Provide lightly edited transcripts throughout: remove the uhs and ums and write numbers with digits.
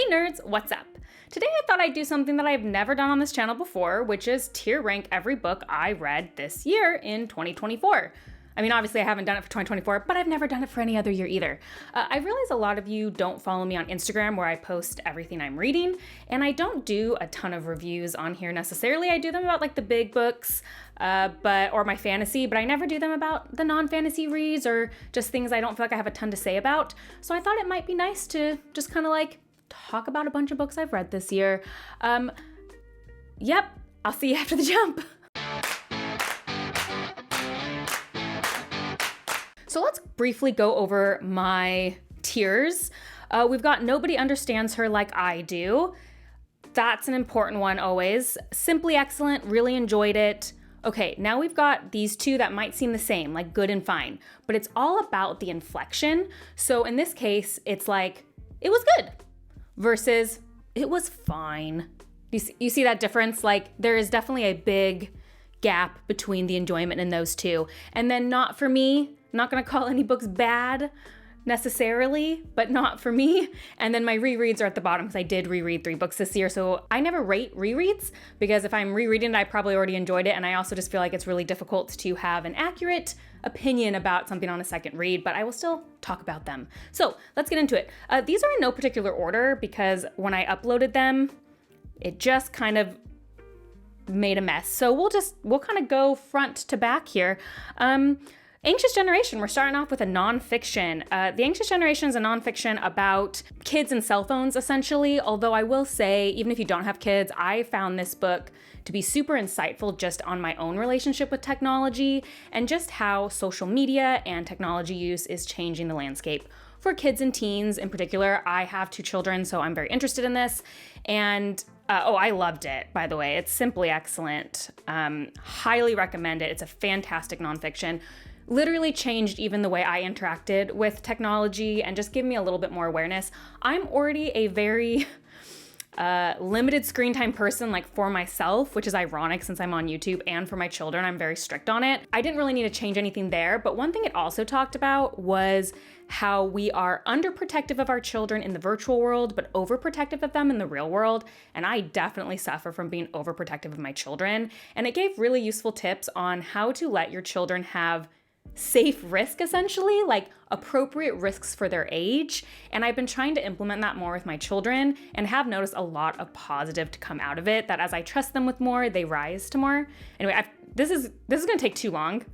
nerds, what's up? Today I thought I'd do something that I've never done on this channel before, which is tier rank every book I read this year in 2024. I mean, obviously I haven't done it for 2024, but I've never done it for any other year either. I realize a lot of you don't follow me on Instagram where I post everything I'm reading, and I don't do a ton of reviews on here necessarily. I do them about like the big books, or my fantasy, but I never do them about the non-fantasy reads or just things I don't feel like I have a ton to say about. So I thought it might be nice to just kind of like talk about a bunch of books I've read this year. Yep, I'll see you after the jump. So let's briefly go over my tiers. We've got Nobody Understands Her Like I Do. That's an important one always. Simply Excellent, really enjoyed it. Okay, now we've got these two that might seem the same, like Good and Fine, but it's all about the inflection. So in this case, it's like, it was good versus it was fine. You see that difference? Like there is definitely a big gap between the enjoyment in those two. And then not for me. I'm not gonna call any books bad necessarily, but not for me. And then my rereads are at the bottom because I did reread 3 books this year. So I never rate rereads because if I'm rereading it, I probably already enjoyed it. And I also just feel like it's really difficult to have an accurate opinion about something on a second read, but I will still talk about them. So let's get into it. These are in no particular order because when I uploaded them, it just kind of made a mess. So we'll kind of go front to back here. Anxious Generation, we're starting off with a nonfiction. The Anxious Generation is a nonfiction about kids and cell phones, essentially. Although I will say, even if you don't have kids, I found this book to be super insightful just on my own relationship with technology and just how social media and technology use is changing the landscape for kids and teens in particular. I have 2 children, so I'm very interested in this. And I loved it, by the way. It's simply excellent. Highly recommend it. It's a fantastic nonfiction. Literally changed even the way I interacted with technology and just gave me a little bit more awareness. I'm already a very limited screen time person, like for myself, which is ironic since I'm on YouTube, and for my children, I'm very strict on it. I didn't really need to change anything there, but one thing it also talked about was how we are underprotective of our children in the virtual world, but overprotective of them in the real world. And I definitely suffer from being overprotective of my children. And it gave really useful tips on how to let your children have safe risk, essentially, like appropriate risks for their age. And I've been trying to implement that more with my children and have noticed a lot of positive to come out of it, that as I trust them with more, they rise to more. Anyway, this is gonna take too long.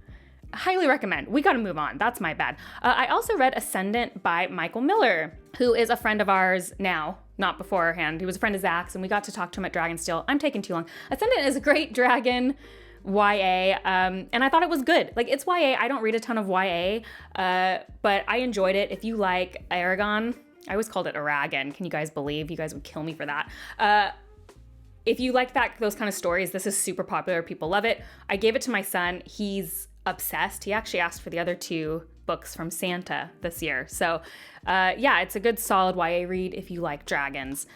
Highly recommend. We gotta move on. That's my bad. I also read Ascendant by Michael Miller, who is a friend of ours now, not beforehand. He was a friend of Zach's and we got to talk to him at Dragonsteel. I'm taking too long. Ascendant is a great dragon YA, and I thought it was good. Like, it's YA. I don't read a ton of YA, but I enjoyed it. If you like Aragon, I always called it Aragon. Can you guys believe? You guys would kill me for that. If you like those kind of stories, this is super popular. People love it. I gave it to my son. He's obsessed. He actually asked for the other 2 books from Santa this year. So yeah, it's a good solid YA read if you like dragons.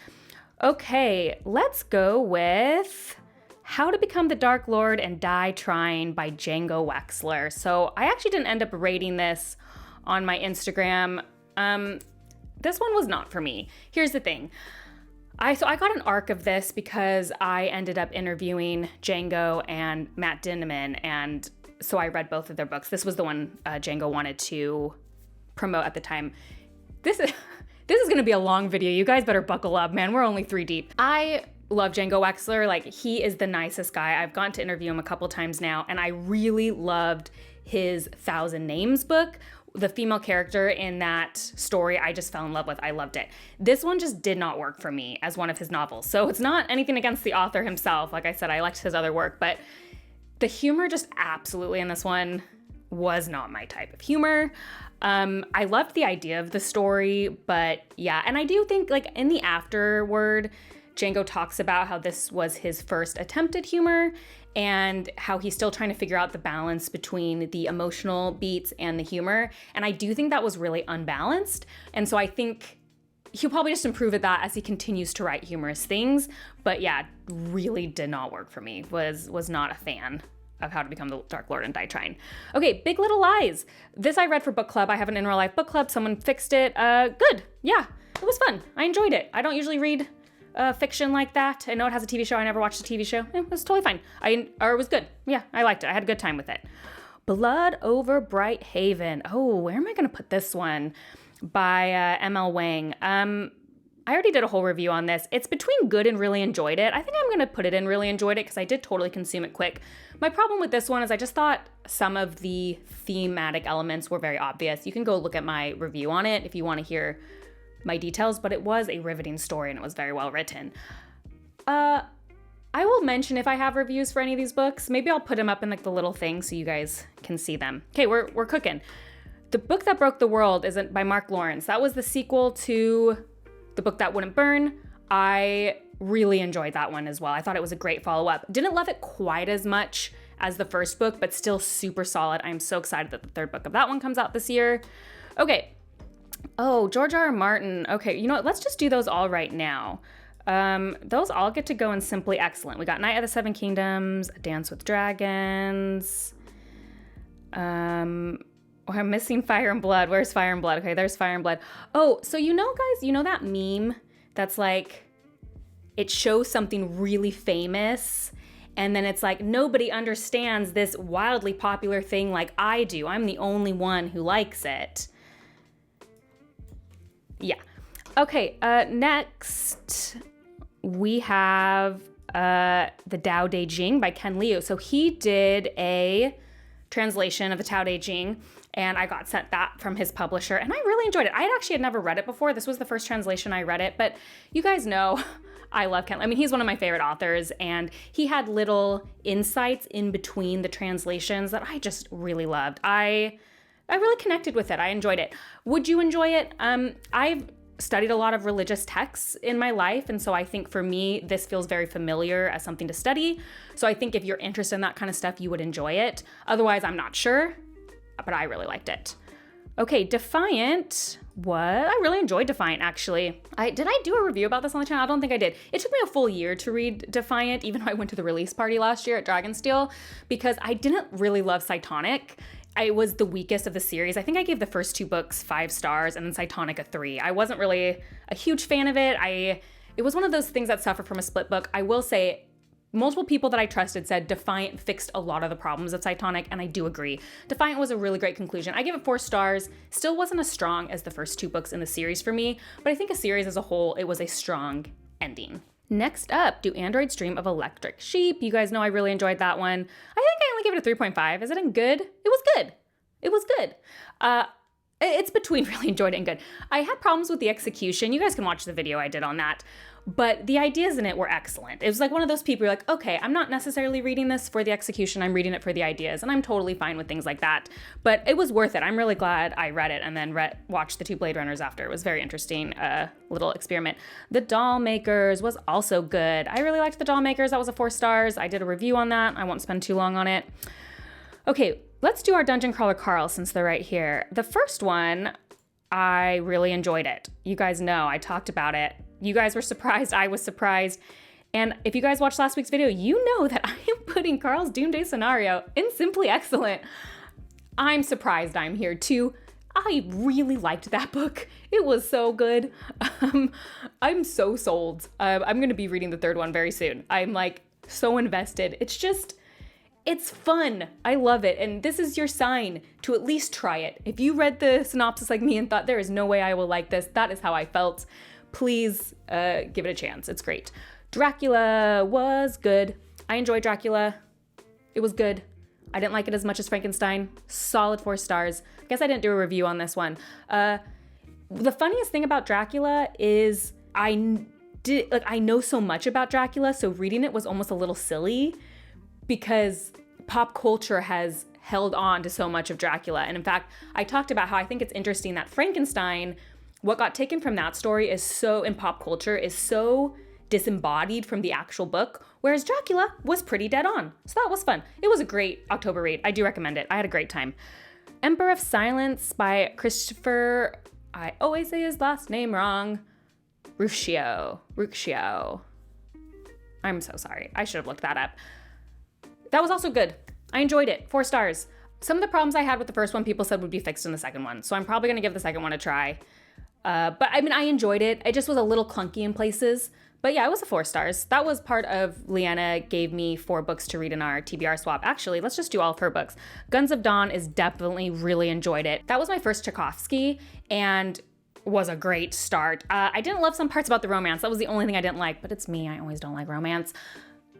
Okay, let's go with How to Become the Dark Lord and Die Trying by Django Wexler. So I actually didn't end up rating this on my Instagram. This one was not for me. Here's the thing. I got an arc of this because I ended up interviewing Django and Matt Dinniman, and so I read both of their books. This was the one Django wanted to promote at the time. This is gonna be a long video. You guys better buckle up, man. We're only 3 deep. I love Django Wexler. Like, he is the nicest guy. I've gotten to interview him a couple times now, and I really loved his 1,000 Names book. The female character in that story, I just fell in love with. I loved it. This one just did not work for me as one of his novels. So it's not anything against the author himself. Like I said, I liked his other work, but the humor just absolutely in this one was not my type of humor. I loved the idea of the story, but yeah. And I do think, like, in the afterword, Django talks about how this was his first attempt at humor and how he's still trying to figure out the balance between the emotional beats and the humor. And I do think that was really unbalanced. And so I think he'll probably just improve at that as he continues to write humorous things. But yeah, really did not work for me. Was not a fan of How to Become the Dark Lord and Die Trying. Okay, Big Little Lies. This I read for book club. I have an in real life book club. Someone fixed it. Good. Yeah. it was fun. I enjoyed it. I don't usually read fiction like that. I know it has a TV show. I never watched the TV show. It was totally fine. It was good. Yeah, I liked it. I had a good time with it. Blood Over Bright Haven. Oh, where am I going to put this one? By M.L. Wang. I already did a whole review on this. It's between good and really enjoyed it. I think I'm going to put it in really enjoyed it because I did totally consume it quick. My problem with this one is I just thought some of the thematic elements were very obvious. You can go look at my review on it if you want to hear my details, but it was a riveting story and it was very well written. I will mention if I have reviews for any of these books. Maybe I'll put them up in like the little thing so you guys can see them. Okay, we're cooking. The Book That Broke the World is by Mark Lawrence. That was the sequel to The Book That Wouldn't Burn. I really enjoyed that one as well. I thought it was a great follow-up. Didn't love it quite as much as the first book, but still super solid. I'm so excited that the third book of that one comes out this year. Okay. Oh, George R. R. Martin. Okay, you know what? Let's just do those all right now. Those all get to go in Simply Excellent. We got Night of the Seven Kingdoms, Dance with Dragons. I'm missing Fire and Blood. Where's Fire and Blood? Okay, there's Fire and Blood. Oh, so you know, guys, you know that meme that's like, it shows something really famous, and then it's like, nobody understands this wildly popular thing like I do. I'm the only one who likes it. Yeah. Okay, next we have The Tao Te Ching by Ken Liu. So he did a translation of the Tao Te Ching, and I got sent that from his publisher, and I really enjoyed it. I actually had never read it before. This was the first translation I read it, but you guys know I love Ken. I mean, he's one of my favorite authors, and he had little insights in between the translations that I just really loved. I really connected with it. I enjoyed it. Would you enjoy it? I've studied a lot of religious texts in my life, and so I think for me, this feels very familiar as something to study. So I think if you're interested in that kind of stuff, you would enjoy it. Otherwise, I'm not sure, but I really liked it. Okay, Defiant. What? I really enjoyed Defiant, actually. Did I do a review about this on the channel? I don't think I did. It took me a full year to read Defiant, even though I went to the release party last year at Dragonsteel, because I didn't really love Cytonic. It was the weakest of the series. I think I gave the first two books 5 stars and then Cytonic a 3. I wasn't really a huge fan of it. It was one of those things that suffered from a split book. I will say, multiple people that I trusted said Defiant fixed a lot of the problems of Cytonic, and I do agree. Defiant was a really great conclusion. I gave it 4 stars. Still wasn't as strong as the first 2 books in the series for me, but I think a series as a whole, it was a strong ending. Next up, Do Androids Dream of Electric Sheep? You guys know I really enjoyed that one. I think I only gave it a 3.5. Is it in good? It was good. It was good. It's between really enjoyed it and good. I had problems with the execution. You guys can watch the video I did on that. But the ideas in it were excellent. It was like one of those people you're like, okay, I'm not necessarily reading this for the execution. I'm reading it for the ideas. And I'm totally fine with things like that. But it was worth it. I'm really glad I read it and then watched the 2 Blade Runners after. It was very interesting little experiment. The Doll Makers was also good. I really liked The Doll Makers. That was a 4 stars. I did a review on that. I won't spend too long on it. Okay, let's do our Dungeon Crawler Carl since they're right here. The first one, I really enjoyed it. You guys know I talked about it. You guys were surprised. I was surprised. And if you guys watched last week's video, you know that I am putting Carl's Doomsday Scenario in Simply Excellent. I'm surprised I'm here too. I really liked that book. It was so good. I'm so sold. I'm going to be reading the 3rd one very soon. I'm like so invested. It's fun. I love it. And this is your sign to at least try it. If you read the synopsis like me and thought there is no way I will like this, that is how I felt. Please give it a chance. It's great. Dracula was good. I enjoyed Dracula. It was good. I didn't like it as much as Frankenstein. Solid 4 stars. I guess I didn't do a review on this one. The funniest thing about Dracula is I know so much about Dracula, so reading it was almost a little silly because pop culture has held on to so much of Dracula. And in fact, I talked about how I think it's interesting that Frankenstein, what got taken from that story is so, in pop culture, is so disembodied from the actual book, whereas Dracula was pretty dead on. So that was fun. It was a great October read. I do recommend it. I had a great time. Emperor of Silence by Christopher, I always say his last name wrong, Ruccio. I'm so sorry. I should have looked that up. That was also good. I enjoyed it. 4 stars. Some of the problems I had with the first one, people said would be fixed in the second one. So I'm probably going to give the second one a try. But I mean, I enjoyed it. It just was a little clunky in places. But yeah, it was a 4 stars. That was part of Leanna gave me 4 books to read in our TBR swap. Actually, let's just do all of her books. Guns of Dawn is definitely really enjoyed it. That was my first Tchaikovsky and was a great start. I didn't love some parts about the romance. That was the only thing I didn't like, but it's me. I always don't like romance.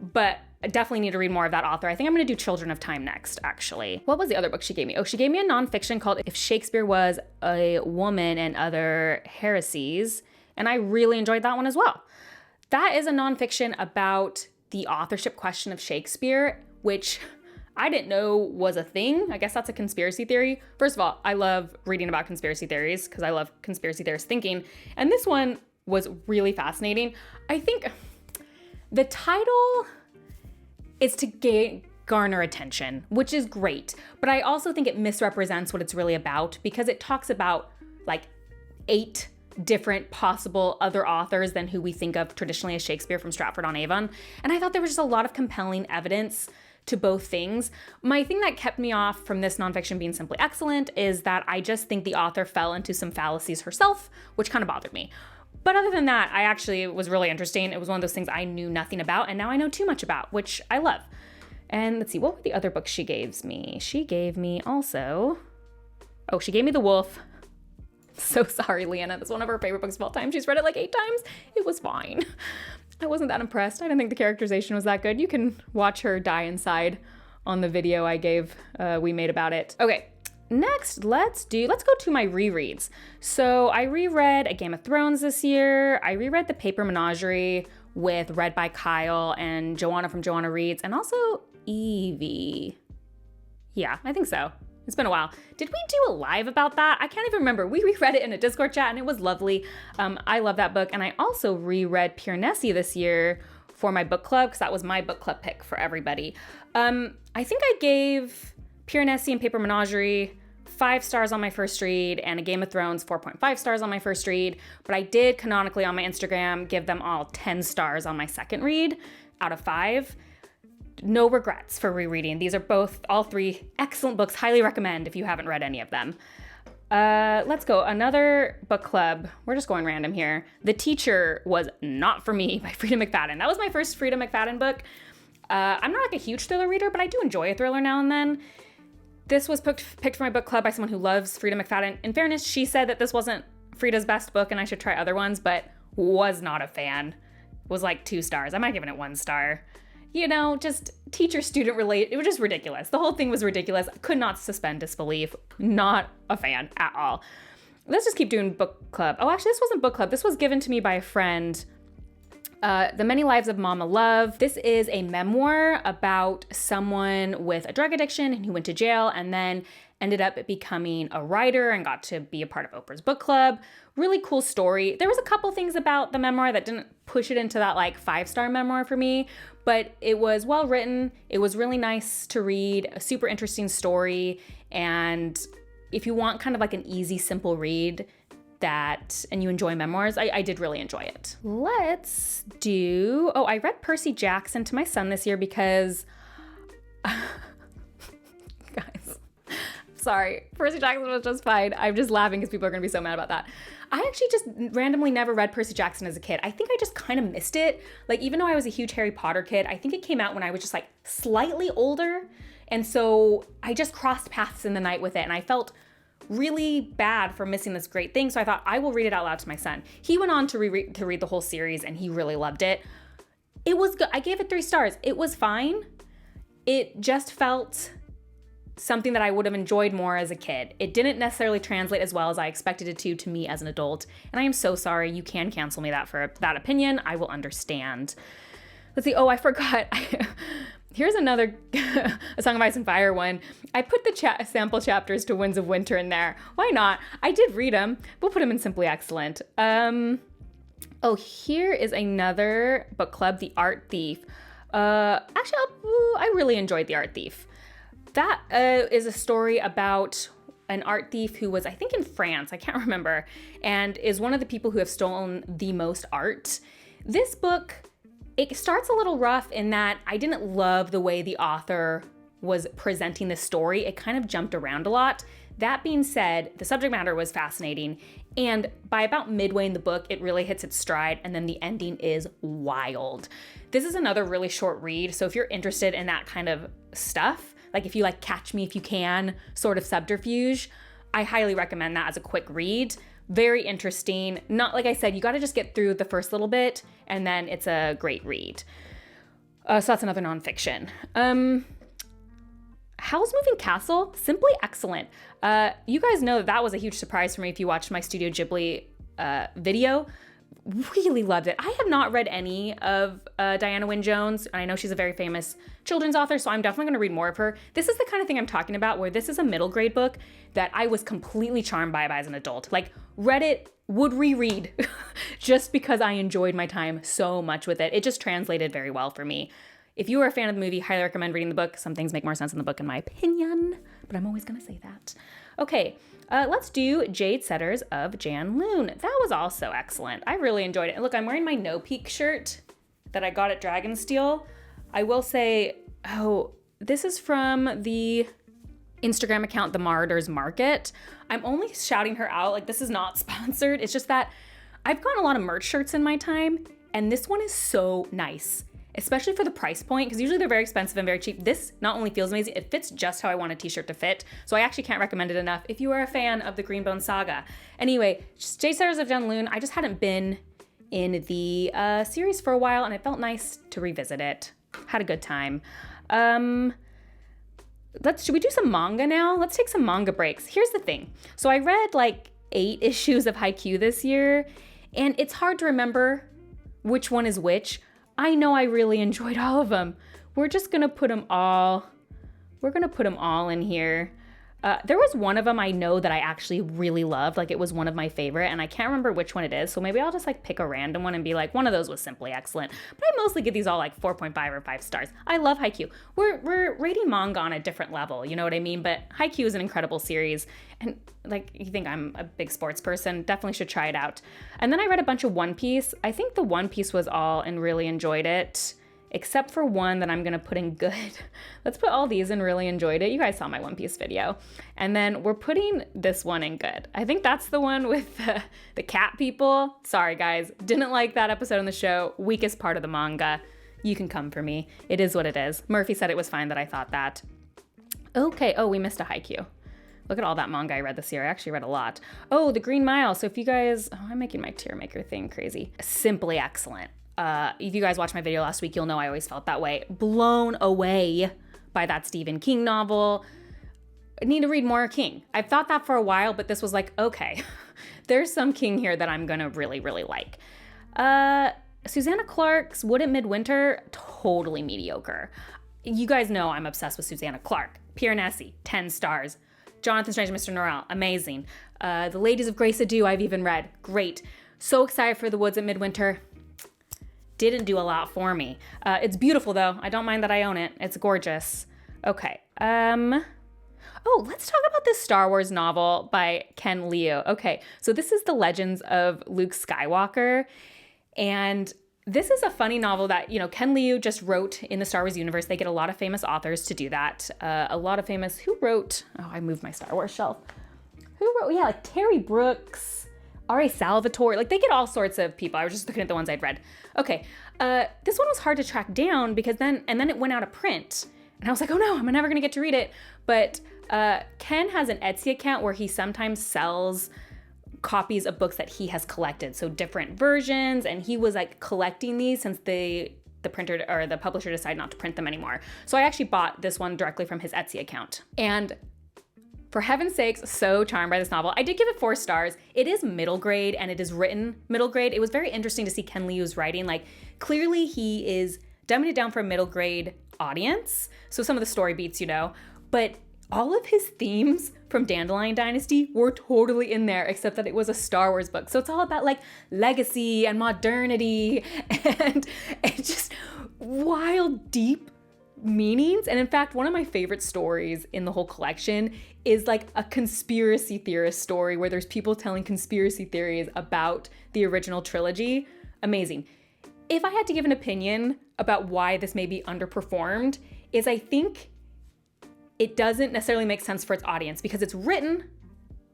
But I definitely need to read more of that author. I think I'm going to do Children of Time next, actually. What was the other book she gave me? Oh, she gave me a nonfiction called If Shakespeare Was a Woman and Other Heresies, and I really enjoyed that one as well. That is a nonfiction about the authorship question of Shakespeare, which I didn't know was a thing. I guess that's a conspiracy theory. First of all, I love reading about conspiracy theories because I love conspiracy theorist thinking. And this one was really fascinating. I think the title is to garner attention, which is great. But I also think it misrepresents what it's really about because it talks about like 8 different possible other authors than who we think of traditionally as Shakespeare from Stratford-on-Avon. And I thought there was just a lot of compelling evidence to both things. My thing that kept me off from this nonfiction being simply excellent is that I just think the author fell into some fallacies herself, which kind of bothered me. But other than that, it was really interesting. It was one of those things I knew nothing about, and now I know too much about, which I love. And let's see, what were the other books she gave me? She gave me she gave me The Wolf. So sorry, Leanna. That's one of her favorite books of all time. She's read it like 8 times. It was fine. I wasn't that impressed. I didn't think the characterization was that good. You can watch her die inside on the video we made about it. Okay, next, let's go to my rereads. So I reread A Game of Thrones this year. I reread The Paper Menagerie read by Kyle and Joanna from Joanna Reads, and also Evie. Yeah, I think so. It's been a while. Did we do a live about that? I can't even remember. We reread it in a Discord chat and it was lovely. I love that book. And I also reread Piranesi this year for my book club because that was my book club pick for everybody. I think I gave Piranesi and Paper Menagerie 5 stars on my first read and A Game of Thrones 4.5 stars on my first read. But I did canonically on my Instagram give them all 10 stars on my second read out of 5. No regrets for rereading. These are all 3 excellent books. Highly recommend if you haven't read any of them. Let's go. Another book club. We're just going random here. The Teacher Was Not For Me by Frida McFadden. That was my first Frida McFadden book. I'm not like a huge thriller reader, but I do enjoy a thriller now and then. This was picked for my book club by someone who loves Frida McFadden. In fairness, she said that this wasn't Frida's best book and I should try other ones, but was not a fan. Was like 2 stars. I might have given it 1 star. You know, just teacher-student related. It was just ridiculous. The whole thing was ridiculous. I could not suspend disbelief. Not a fan at all. Let's just keep doing book club. Oh, actually, this wasn't book club. This was given to me by a friend. The Many Lives of Mama Love. This is a memoir about someone with a drug addiction and who went to jail and then ended up becoming a writer and got to be a part of Oprah's book club. Really cool story. There was a couple things about the memoir that didn't push it into that like 5-star memoir for me, but it was well written. It was really nice to read, a super interesting story. And if you want kind of like an easy, simple read and you enjoy memoirs, I did really enjoy it. I read Percy Jackson to my son this year because, guys, sorry, Percy Jackson was just fine. I'm just laughing because people are going to be so mad about that. I actually just randomly never read Percy Jackson as a kid. I think I just kind of missed it. Like, even though I was a huge Harry Potter kid, I think it came out when I was just like slightly older. And so I just crossed paths in the night with it. And I felt really bad for missing this great thing. So I thought I will read it out loud to my son. He went on to read the whole series and he really loved it. It was good. I gave it 3 stars. It was fine. It just felt something that I would have enjoyed more as a kid. It didn't necessarily translate as well as I expected it to me as an adult. And I am so sorry. You can cancel me for that opinion. I will understand. Let's see. Oh, I forgot. Here's another A Song of Ice and Fire one. I put the sample chapters to Winds of Winter in there. Why not? I did read them. We'll put them in Simply Excellent. Here is another book club, The Art Thief. I really enjoyed The Art Thief. That is a story about an art thief who was, I think, in France, I can't remember, and is one of the people who have stolen the most art. This book, it starts a little rough in that I didn't love the way the author was presenting the story. It kind of jumped around a lot. That being said, the subject matter was fascinating, And by about midway in the book, it really hits its stride, and then the ending is wild. This is another really short read, so if you're interested in that kind of stuff, like if you like Catch Me If You Can sort of subterfuge, I highly recommend that as a quick read. Very interesting. Not, like I said, you gotta just get through the first little bit, and then it's a great read. So that's another nonfiction. Howl's Moving Castle, simply excellent. You guys know that was a huge surprise for me if you watched my Studio Ghibli video. Really loved it. I have not read any of Diana Wynne Jones, and I know she's a very famous children's author, so I'm definitely gonna read more of her. This is the kind of thing I'm talking about, where this is a middle grade book that I was completely charmed by as an adult. Like, read it, would reread, just because I enjoyed my time so much with it. It just translated very well for me. If you are a fan of the movie, highly recommend reading the book. Some things make more sense in the book in my opinion, but I'm always gonna say that. Okay, let's do Jade Setters of Jan Loon. That was also excellent. I really enjoyed it. And look, I'm wearing my No Peak shirt that I got at Dragonsteel. I will say, this is from the Instagram account, The Martyrs Market. I'm only shouting her out, like this is not sponsored. It's just that I've gotten a lot of merch shirts in my time, and this one is so nice, especially for the price point, because usually they're very expensive and very cheap. This not only feels amazing, it fits just how I want a t-shirt to fit. So I actually can't recommend it enough if you are a fan of the Greenbone Saga. Anyway, Jade Setters of Jan Loon, I just hadn't been in the series for a while, and it felt nice to revisit it. Had a good time. Should we do some manga now? Let's take some manga breaks. Here's the thing. So I read like 8 issues of Haikyuu this year, and it's hard to remember which one is which. I know I really enjoyed all of them. We're just gonna put them all in here. There was one of them I know that I actually really loved, like it was one of my favorite, and I can't remember which one it is, so maybe I'll just like pick a random one and be like, one of those was simply excellent. But I mostly give these all like 4.5 or 5 stars. I love Haikyuu. We're rating manga on a different level, you know what I mean? But Haikyuu is an incredible series, and like, you think I'm a big sports person, definitely should try it out. And then I read a bunch of One Piece. I think the One Piece was all and really enjoyed it, except for one that I'm gonna put in good. Let's put all these in really enjoyed it. You guys saw my One Piece video. And then we're putting this one in good. I think that's the one with the cat people. Sorry guys, didn't like that episode on the show. Weakest part of the manga. You can come for me. It is what it is. Murphy said it was fine that I thought that. Okay, we missed a Haikyuu. Look at all that manga I read this year. I actually read a lot. Oh, The Green Mile. So if you guys, I'm making my tear maker thing crazy. Simply excellent. If you guys watched my video last week, you'll know I always felt that way. Blown away by that Stephen King novel. I need to read more King. I've thought that for a while, but this was like, okay, there's some King here that I'm gonna really, really like. Susanna Clark's Wood at Midwinter, totally mediocre. You guys know I'm obsessed with Susanna Clark. Piranesi, 10 stars. Jonathan Strange, Mr. Norrell, amazing. The Ladies of Grace Adieu, I've even read, great. So excited for The Woods at Midwinter. Didn't do a lot for me. It's beautiful though. I don't mind that I own it. It's gorgeous. Okay. Let's talk about this Star Wars novel by Ken Liu. Okay, so this is The Legends of Luke Skywalker. And this is a funny novel that, Ken Liu just wrote in the Star Wars universe. They get a lot of famous authors to do that. Who wrote, I moved my Star Wars shelf. Who wrote, like Terry Brooks, R.A. Salvatore, like they get all sorts of people. I was just looking at the ones I'd read. Okay, this one was hard to track down because then it went out of print. And I was like, oh no, I'm never gonna get to read it. But Ken has an Etsy account where he sometimes sells copies of books that he has collected. So different versions, and he was like collecting these since the printer or the publisher decided not to print them anymore. So I actually bought this one directly from his Etsy account. And for heaven's sakes, so charmed by this novel. I did give it 4 stars. It is middle grade and it is written middle grade. It was very interesting to see Ken Liu's writing. Like clearly he is dumbing it down for a middle grade audience. So some of the story beats, but all of his themes from Dandelion Dynasty were totally in there, except that it was a Star Wars book. So it's all about like legacy and modernity and just wild, deep meanings. And in fact, one of my favorite stories in the whole collection is like a conspiracy theorist story where there's people telling conspiracy theories about the original trilogy. Amazing. If I had to give an opinion about why this may be underperformed, is I think it doesn't necessarily make sense for its audience because it's written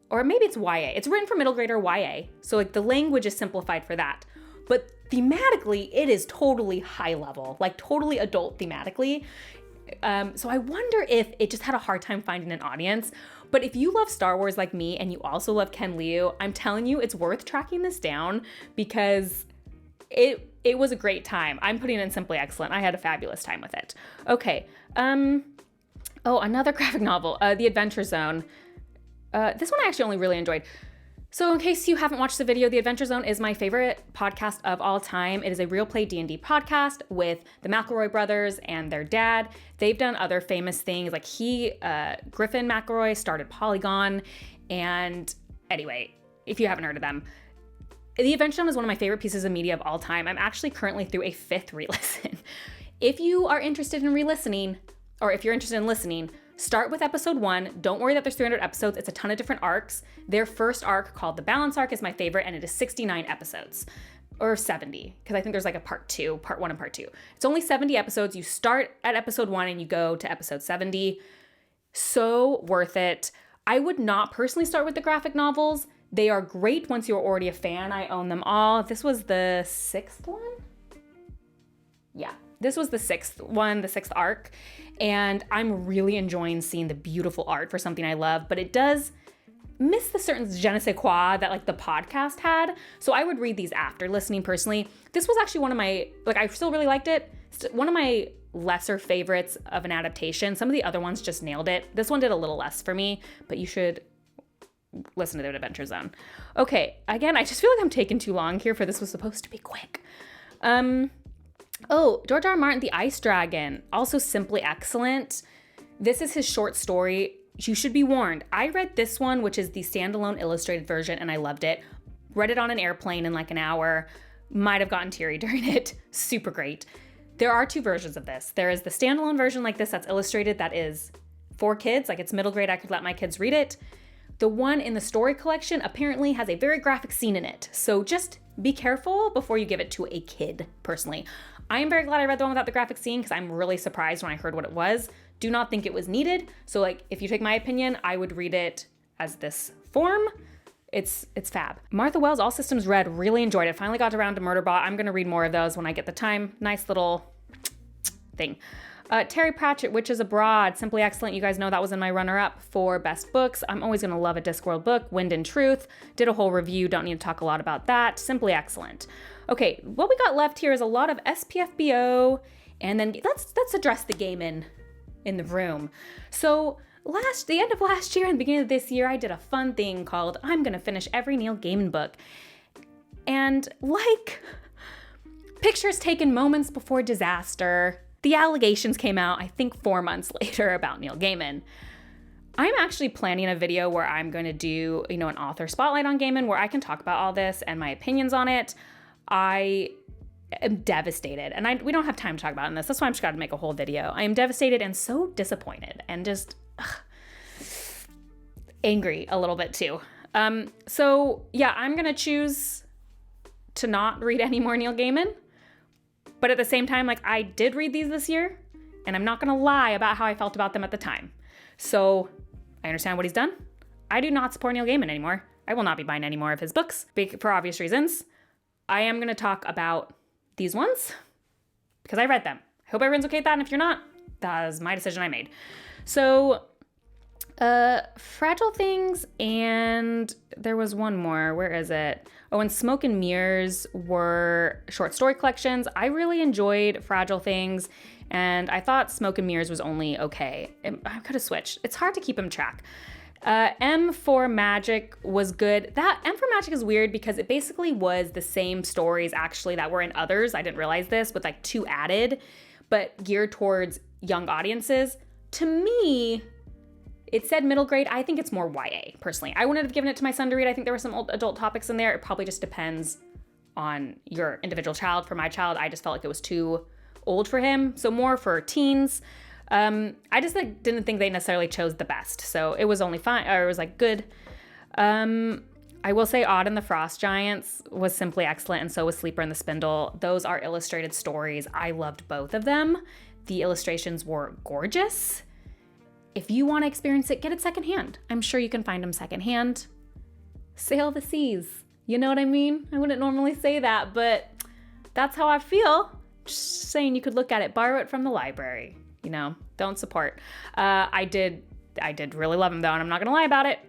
or maybe it's YA. It's written for middle grade or YA. So like the language is simplified for that. But thematically, it is totally high level, like totally adult thematically. So I wonder if it just had a hard time finding an audience. But if you love Star Wars like me and you also love Ken Liu, I'm telling you, it's worth tracking this down because it was a great time. I'm putting in Simply Excellent. I had a fabulous time with it. Okay. Oh, another graphic novel, The Adventure Zone. This one I actually only really enjoyed. So in case you haven't watched the video, The Adventure Zone is my favorite podcast of all time. It is a real play D&D podcast with the McElroy brothers and their dad. They've done other famous things, like Griffin McElroy started Polygon. And anyway, if you haven't heard of them, The Adventure Zone is one of my favorite pieces of media of all time. I'm actually currently through a 5th re-listen. If you are interested in re-listening, or if you're interested in listening, start with episode 1. Don't worry that there's 300 episodes. It's a ton of different arcs. Their first arc, called the Balance Arc, is my favorite, and it is 69 episodes. Or 70, because I think there's like a part 1 and part 2. It's only 70 episodes. You start at episode 1 and you go to episode 70. So worth it. I would not personally start with the graphic novels. They are great once you're already a fan. I own them all. This was the 6th one? Yeah, this was the 6th one, the 6th arc. And I'm really enjoying seeing the beautiful art for something I love, but it does miss the certain je ne sais quoi that like the podcast had. So I would read these after listening personally. This was actually one of my, like I still really liked it. It's one of my lesser favorites of an adaptation. Some of the other ones just nailed it. This one did a little less for me, but you should listen to The Adventure Zone. Okay, again, I just feel like I'm taking too long here for this was supposed to be quick. Oh, George R. R. Martin, The Ice Dragon, also simply excellent. This is his short story. You should be warned. I read this one, which is the standalone illustrated version, and I loved it. Read it on an airplane in like an hour. Might have gotten teary during it. Super great. There are 2 versions of this. There is the standalone version like this that's illustrated that is for kids, like it's middle grade, I could let my kids read it. The one in the story collection apparently has a very graphic scene in it. So just be careful before you give it to a kid, personally. I am very glad I read the one without the graphic scene because I'm really surprised when I heard what it was. Do not think it was needed. So like, if you take my opinion, I would read it as this form. It's fab. Martha Wells, All Systems Red, really enjoyed it. Finally got around to Murderbot. I'm gonna read more of those when I get the time. Nice little thing. Terry Pratchett, Witches Abroad, simply excellent. You guys know that was in my runner-up for best books. I'm always gonna love a Discworld book. Wind and Truth, did a whole review, don't need to talk a lot about that. Simply excellent. Okay, what we got left here is a lot of SPFBO, and then let's address the game in the room. So the end of last year and the beginning of this year, I did a fun thing called I'm gonna finish every Neil Gaiman book. And like pictures taken moments before disaster, the allegations came out, I think 4 months later, about Neil Gaiman. I'm actually planning a video where I'm going to do, an author spotlight on Gaiman where I can talk about all this and my opinions on it. I am devastated, and we don't have time to talk about it in this. That's why I'm just got to make a whole video. I am devastated and so disappointed and just angry a little bit too. So yeah, I'm going to choose to not read any more Neil Gaiman. But at the same time, like I did read these this year, and I'm not gonna lie about how I felt about them at the time. So I understand what he's done. I do not support Neil Gaiman anymore. I will not be buying any more of his books for obvious reasons. I am gonna talk about these ones because I read them. I hope everyone's okay with that, and if you're not, that is my decision I made. So, Fragile Things, and there was one more. Where is it? Oh, and Smoke and Mirrors were short story collections. I really enjoyed Fragile Things, and I thought Smoke and Mirrors was only okay. I could have switched. It's hard to keep them track. M for Magic was good. That M for Magic is weird because it basically was the same stories actually that were in others. I didn't realize this, with like 2 added, but geared towards young audiences. To me, it said middle grade. I think it's more YA, personally. I wouldn't have given it to my son to read. I think there were some adult topics in there. It probably just depends on your individual child. For my child, I just felt like it was too old for him. So more for teens. I just didn't think they necessarily chose the best. So it was only fine, or it was like good. I will say Odd and the Frost Giants was simply excellent, and so was Sleeper and the Spindle. Those are illustrated stories. I loved both of them. The illustrations were gorgeous. If you want to experience it, get it secondhand. I'm sure you can find them secondhand. sail the seas. You know what I mean? I wouldn't normally say that, but that's how I feel. Just saying, you could look at it, borrow it from the library, don't support. I did really love him though, and I'm not gonna lie about it.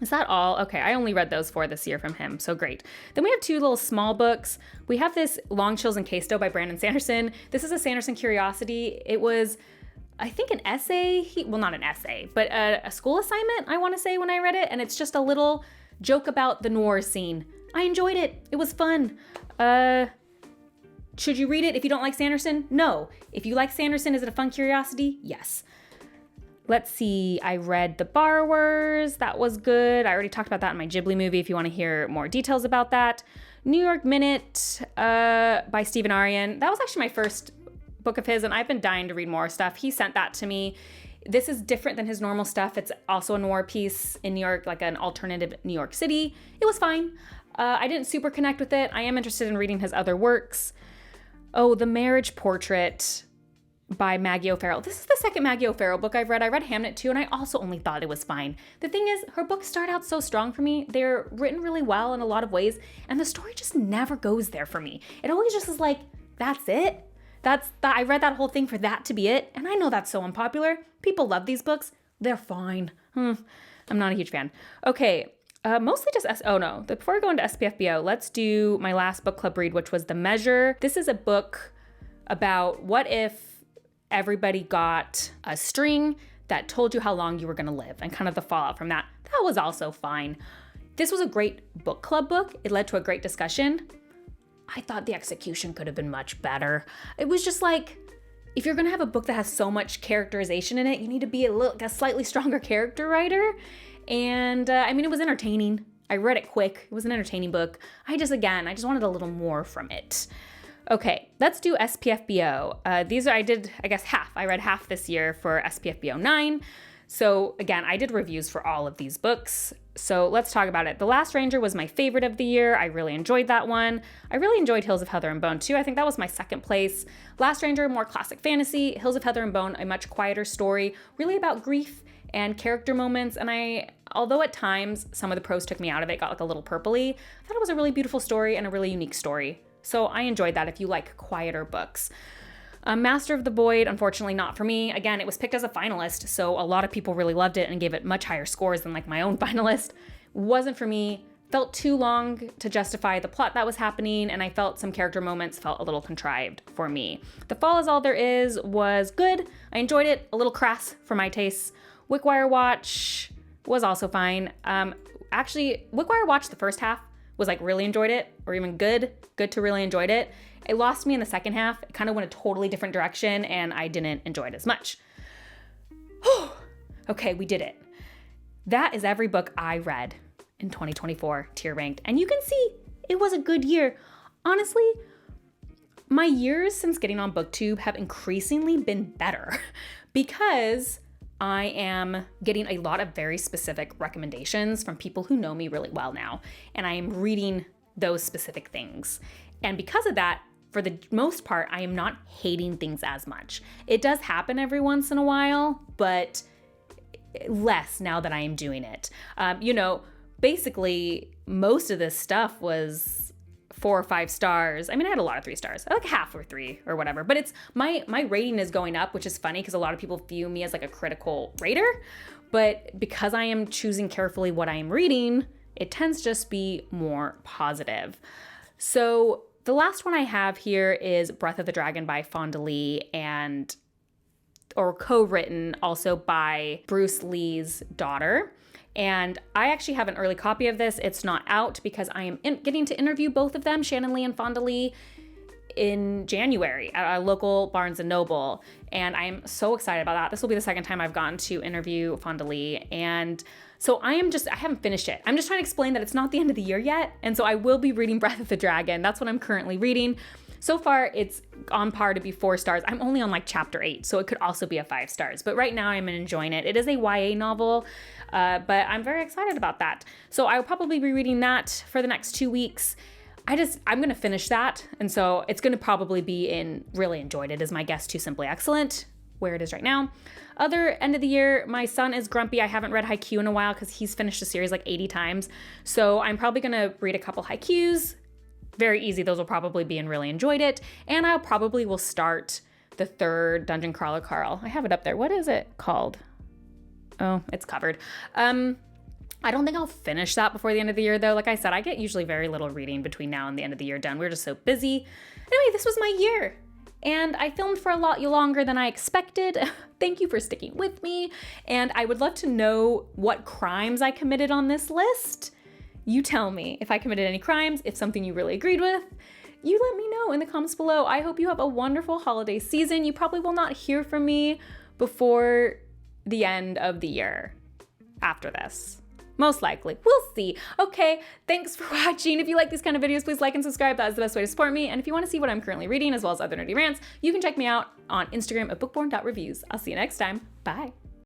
Is that all? Okay, I only read those 4 this year from him, so great. Then we have 2 little small books. We have this Long Chills and Queso by Brandon Sanderson. This is a Sanderson curiosity. It was, I think, an essay. Well, not an essay, but a school assignment, I want to say, when I read it. And it's just a little joke about the noir scene. I enjoyed it. It was fun. Should you read it if you don't like Sanderson? No. If you like Sanderson, is it a fun curiosity? Yes. Let's see, I read The Borrowers. That was good. I already talked about that in my Ghibli movie if you want to hear more details about that. New York Minute by Stephen Aryan. That was actually my first book of his, and I've been dying to read more stuff. He sent that to me. This is different than his normal stuff. It's also a noir piece in New York, like an alternative New York City. It was fine. I didn't super connect with it. I am interested in reading his other works. Oh, The Marriage Portrait by Maggie O'Farrell. This is the second Maggie O'Farrell book I've read. I read Hamnet too, and I also only thought it was fine. The thing is, her books start out so strong for me. They're written really well in a lot of ways, and the story just never goes there for me. It always just is like, that's it? I read that whole thing for that to be it, and I know that's so unpopular. People love these books. They're fine. I'm not a huge fan. Okay, mostly just before I go into SPFBO, let's do my last book club read, which was The Measure. This is a book about what if everybody got a string that told you how long you were going to live and kind of the fallout from that. That was also fine. This was a great book club book. It led to a great discussion. I thought the execution could have been much better. It was just like, if you're going to have a book that has so much characterization in it, you need to be a slightly stronger character writer. And it was entertaining. I read it quick. It was an entertaining book. I just wanted a little more from it. Okay, let's do SPFBO. I did half. I read half this year for SPFBO 9. So again, I did reviews for all of these books. So let's talk about it. The Last Ranger was my favorite of the year. I really enjoyed that one. I really enjoyed Hills of Heather and Bone too. I think that was my second place. Last Ranger, more classic fantasy. Hills of Heather and Bone, a much quieter story, really about grief and character moments. And although at times some of the prose took me out of it, got like a little purpley, I thought it was a really beautiful story and a really unique story. So I enjoyed that if you like quieter books. Master of the Void, unfortunately not for me. Again, it was picked as a finalist, so a lot of people really loved it and gave it much higher scores than like my own finalist. Wasn't for me. Felt too long to justify the plot that was happening, and I felt some character moments felt a little contrived for me. The Fall Is All There Is was good. I enjoyed it. A little crass for my tastes. Wickwire Watch was also fine. Actually, Wickwire Watch, the first half, was like really enjoyed it, or even good to really enjoyed it. It lost me in the second half. It kind of went a totally different direction, and I didn't enjoy it as much. Okay, we did it. That is every book I read in 2024, tier ranked. And you can see it was a good year. Honestly, my years since getting on BookTube have increasingly been better because I am getting a lot of very specific recommendations from people who know me really well now, and I am reading those specific things. And because of that, for the most part, I am not hating things as much. It does happen every once in a while, but less now that I am doing it. Basically, most of this stuff was 4 or 5 stars. I had a lot of 3 stars, like half or 3 or whatever, but it's my rating is going up, which is funny because a lot of people view me as like a critical rater, but because I am choosing carefully what I am reading, it tends to just be more positive. So the last one I have here is Breath of the Dragon by Fonda Lee or co-written also by Bruce Lee's daughter. And I actually have an early copy of this. It's not out because I am getting to interview both of them, Shannon Lee and Fonda Lee, in January at a local Barnes & Noble. And I am so excited about that. This will be the second time I've gotten to interview Fonda Lee. And so I haven't finished it. I'm just trying to explain that it's not the end of the year yet. And so I will be reading Breath of the Dragon. That's what I'm currently reading. So far, it's on par to be 4 stars. I'm only on like chapter 8, so it could also be a 5 stars. But right now I'm enjoying it. It is a YA novel, but I'm very excited about that. So I will probably be reading that for the next 2 weeks. I'm going to finish that. And so it's going to probably be in really enjoyed it is my guess to Simply Excellent. where it is right now. Other end of the year, my son is grumpy. I haven't read Haikyuu in a while because he's finished the series like 80 times. So I'm probably gonna read a couple Haikyuus. Very easy, those will probably be and really enjoyed it. And I probably will start the third Dungeon Crawler Carl. I have it up there. What is it called? Oh, it's covered. I don't think I'll finish that before the end of the year though. Like I said, I get usually very little reading between now and the end of the year done. We're just so busy. Anyway, this was my year. And I filmed for a lot longer than I expected. Thank you for sticking with me. And I would love to know what crimes I committed on this list. You tell me if I committed any crimes, if something you really agreed with. You let me know in the comments below. I hope you have a wonderful holiday season. You probably will not hear from me before the end of the year after this. Most likely. We'll see. Okay, thanks for watching. If you like these kind of videos, please like and subscribe. That is the best way to support me. And if you want to see what I'm currently reading, as well as other nerdy rants, you can check me out on Instagram at bookborn.reviews. I'll see you next time. Bye.